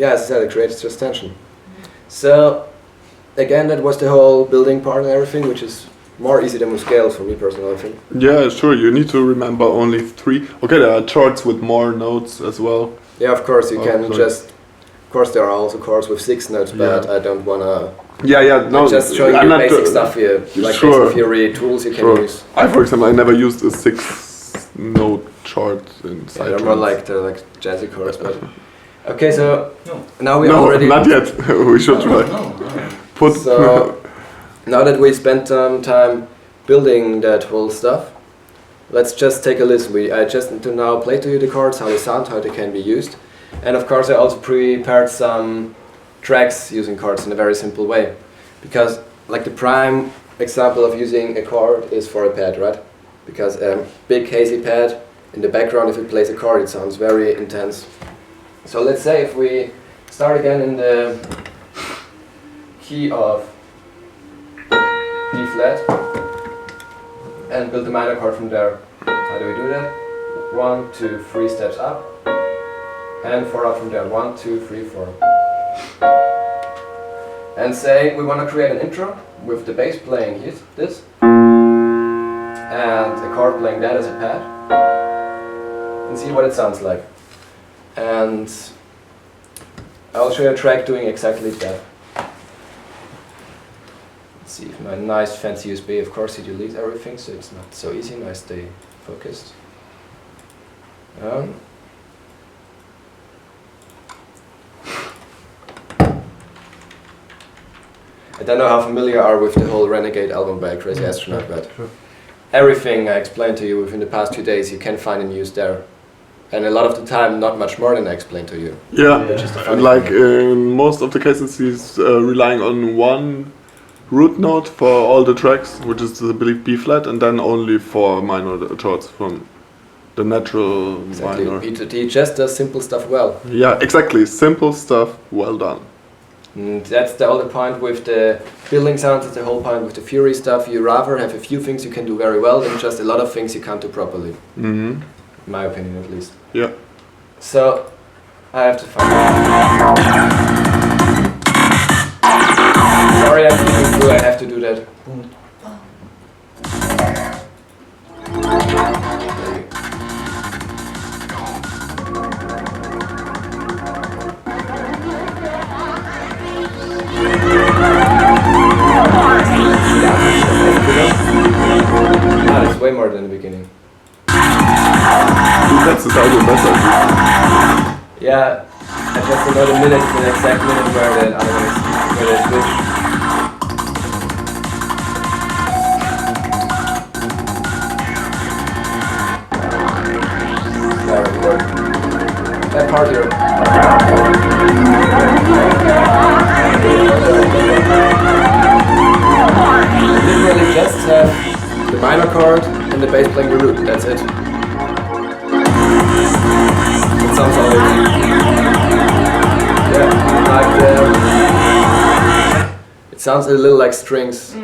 yeah, as I said, it creates just tension. So again, that was the whole building part and everything, which is more easy than with scales for me personally, I think. Yeah, sure. You need to remember only 3. Okay, there are chords with more notes as well. Yeah, of course you can just. Of course, there are also chords with 6 notes, but I don't wanna. Yeah, no. Just showing you basic stuff here, like basic theory tools you can use. For example, I never used a 6-note chord in side. Yeah, they're more like jazzy chords, but. Okay, so now we already. No, not yet. We should try. So now that we spent some time building that whole stuff, let's just take a listen. I just need to now play to you the chords, how they sound, how they can be used. And of course I also prepared some tracks using chords in a very simple way. Because like the prime example of using a chord is for a pad, right? Because a big hazy pad in the background, if it plays a chord, it sounds very intense. So let's say if we start again in the key of D flat and build the minor chord from there. How do we do that? 1, 2, 3 steps up and 4 up from there. 1, 2, 3, 4. And say we want to create an intro with the bass playing this and the chord playing that as a pad and see what it sounds like. And I'll show you a track doing exactly that. Let's see if my nice fancy USB, of course it deletes everything, so it's not so easy, and I stay focused. I don't know how familiar you are with the whole Renegade album by Crazy Astronaut, but everything I explained to you within the past 2 days you can find in use there. And a lot of the time, not much more than I explained to you. Yeah, and like in most of the cases he's relying on one root note for all the tracks, which is I believe B flat, and then only 4 minor chords from the natural minor. He just does simple stuff well. Yeah, exactly. Simple stuff, well done. And that's the whole point with the building sounds, that's the whole point with the Fury stuff. You rather have a few things you can do very well than just a lot of things you can't do properly. Mm-hmm. In my opinion, at least. Yeah. So, I have to find Sorry, I'm thinking through, I have to do that. That's way more than the beginning. That's the title better. Yeah, I just know the minute, the exact minute where the other one is, where they switch. There we go. That part here. Literally just have the minor chord and the bass playing the root, that's it. It sounds all right. Yeah, like it sounds a little like strings.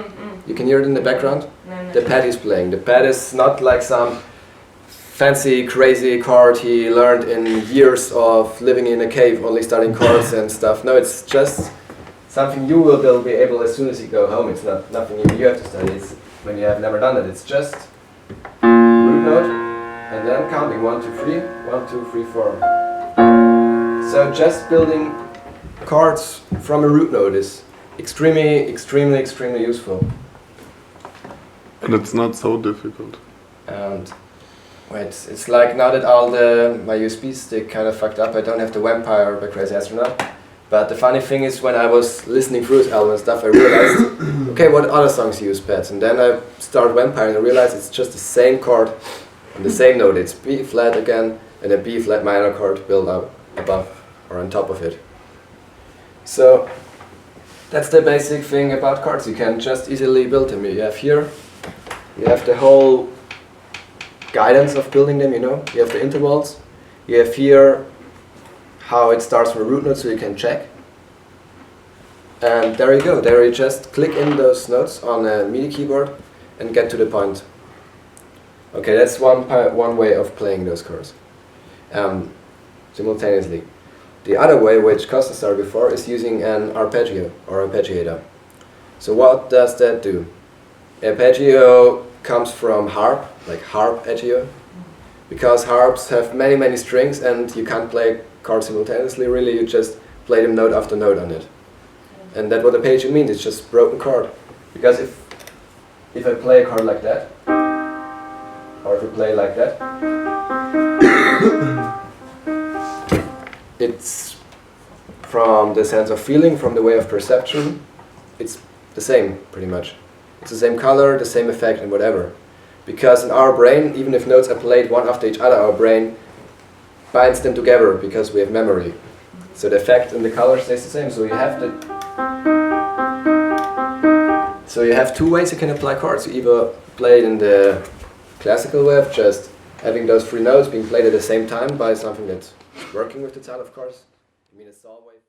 You can hear it in the background. The pad he's playing. The pad is not like some fancy, crazy chord he learned in years of living in a cave, only studying chords and stuff. No, it's just something you will be able as soon as you go home. It's not nothing you have to study. It's when you have never done it. It's just root note and then counting 1, 2, 3, 1, 2, 3, 4. So just building chords from a root note is extremely useful. And it's not so difficult. And wait, it's like now that my USB stick kind of fucked up, I don't have the Vampire by Crazy Astronaut. But the funny thing is, when I was listening through his album and stuff, I realized, okay, what other songs use pads? And then I started Vampire and I realized it's just the same chord and the same note. It's B flat again and a B flat minor chord built up above or on top of it. So that's the basic thing about chords. You can just easily build them. You have here, you have the whole guidance of building them, you know. You have the intervals. You have here how it starts from a root note so you can check. And there you go. There you just click in those notes on a MIDI keyboard and get to the point. Okay, that's one way of playing those chords simultaneously. The other way, which Costa started before, is using an arpeggio or arpeggiator. So what does that do? Arpeggio comes from harp, like harpeggio, because harps have many strings and you can't play chords simultaneously really, you just play them note after note on it. And that's what arpeggio means, it's just broken chord. Because if I play a chord like that, or if I play like that, it's from the sense of feeling, from the way of perception, it's the same pretty much. It's the same color, the same effect and whatever. Because in our brain, even if notes are played one after each other, our brain binds them together because we have memory. So the effect and the color stays the same. So you have two ways you can apply chords. You either play it in the classical way of just having those three notes being played at the same time by something that's working with the style, of course. I mean, it's always